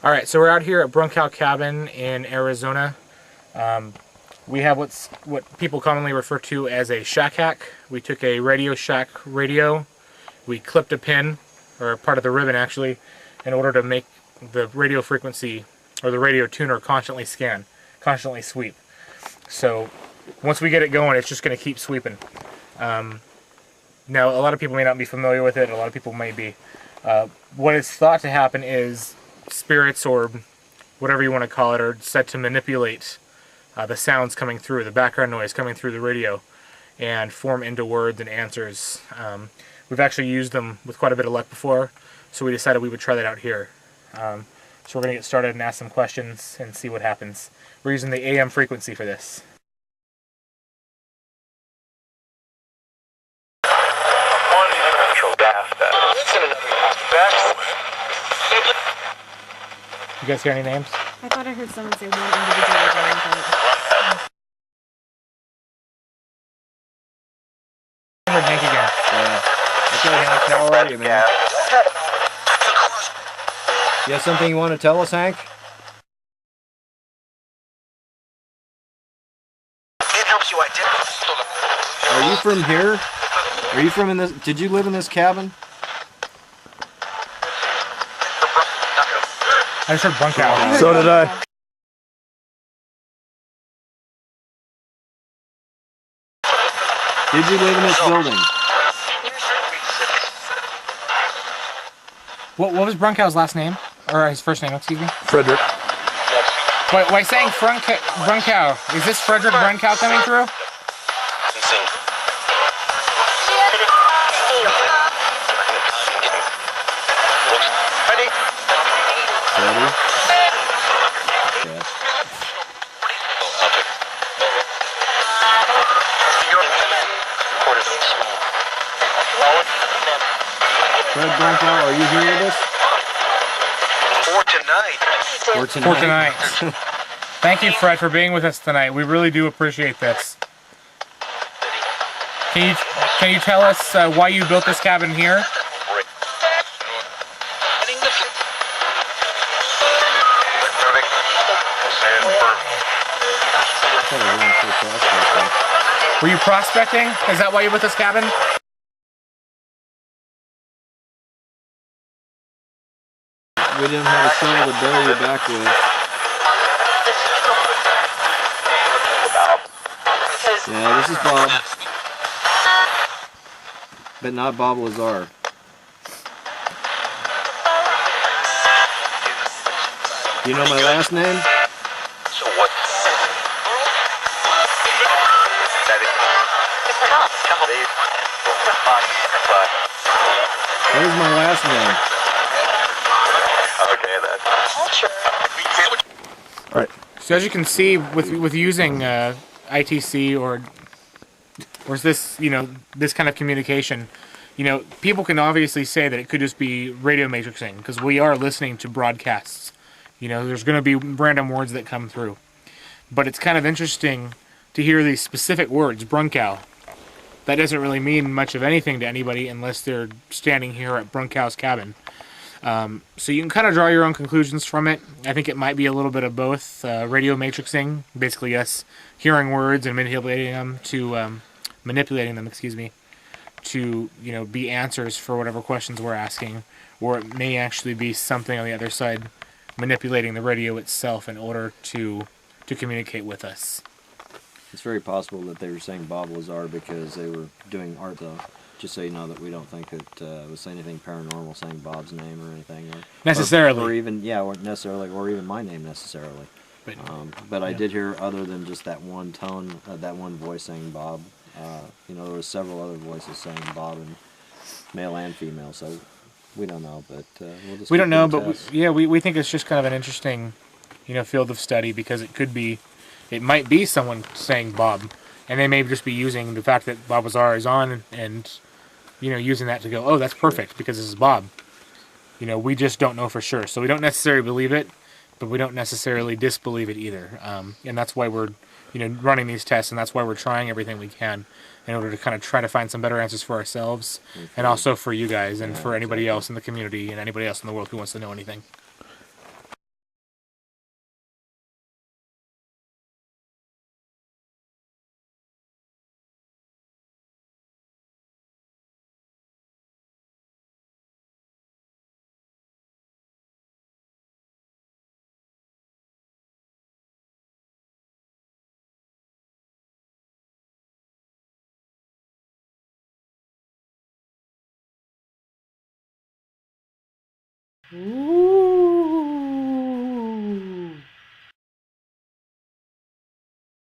Alright, so we're out here at Brunckow Cabin in Arizona. We have what people commonly refer to as a shack hack. We took a Radio Shack radio, we clipped a pin, or part of the ribbon actually, in order to make the radio frequency, or the radio tuner, constantly sweep. So once we get it going, it's just going to keep sweeping. Now, a lot of people may not be familiar with it, a lot of people may be. What is thought to happen is spirits, or whatever you want to call it, are said to manipulate the sounds coming through, the background noise coming through the radio, and form into words and answers. We've actually used them with quite a bit of luck before, so we decided we would try that out here. So we're going to get started and ask some questions and see what happens. We're using the AM frequency for this. You guys hear any names? I thought I heard someone say one individual name, I heard Hank again. Yeah. Okay, Hank, how are you, man? You have something you want to tell us, Hank? It helps you identify. Are you from here? Are you from in this? Did you live in this cabin? I just heard Brunckow. So did I. Did you live in this building? What was Bruncow's last name? Or his first name, excuse me? Frederick. Wait, why saying Brunckow? Is this Frederick Brunckow coming through? Fred Brunckow, are you here with us? For tonight. Thank you, Fred, for being with us tonight. We really do appreciate this. Can you tell us why you built this cabin here? Were you prospecting? Is that why you built this cabin? We didn't have a shovel to bury you back with. Yeah, this is Bob. But not Bob Lazar. You know my last name? So what? What is my last name? Alright. So as you can see, with using ITC or this, this kind of communication, people can obviously say that it could just be radio matrixing, because we are listening to broadcasts. There's going to be random words that come through. But it's kind of interesting to hear these specific words, Brunckow. That doesn't really mean much of anything to anybody unless they're standing here at Brunckhow's cabin. So you can kind of draw your own conclusions from it. I think it might be a little bit of both. Radio matrixing, basically us hearing words and manipulating them to be answers for whatever questions we're asking, or it may actually be something on the other side manipulating the radio itself in order to communicate with us. It's very possible that they were saying Bob Lazar because they were doing art, though. Just so you know that we don't think it was anything paranormal, saying Bob's name or anything. Necessarily. Or even, or necessarily, or even my name necessarily. But I did hear, other than just that one tone, that one voice saying Bob, there were several other voices saying Bob, and male and female, so we don't know, but we'll just... We don't know, but we think it's just kind of an interesting, field of study, because it might be someone saying Bob, and they may just be using the fact that Bob Lazar is on, and using that to go, oh, that's perfect, because this is Bob. We just don't know for sure. So we don't necessarily believe it, but we don't necessarily disbelieve it either. And that's why we're, running these tests, and that's why we're trying everything we can in order to kind of try to find some better answers for ourselves, and also for you guys, and for anybody else in the community, and anybody else in the world who wants to know anything. Ooh.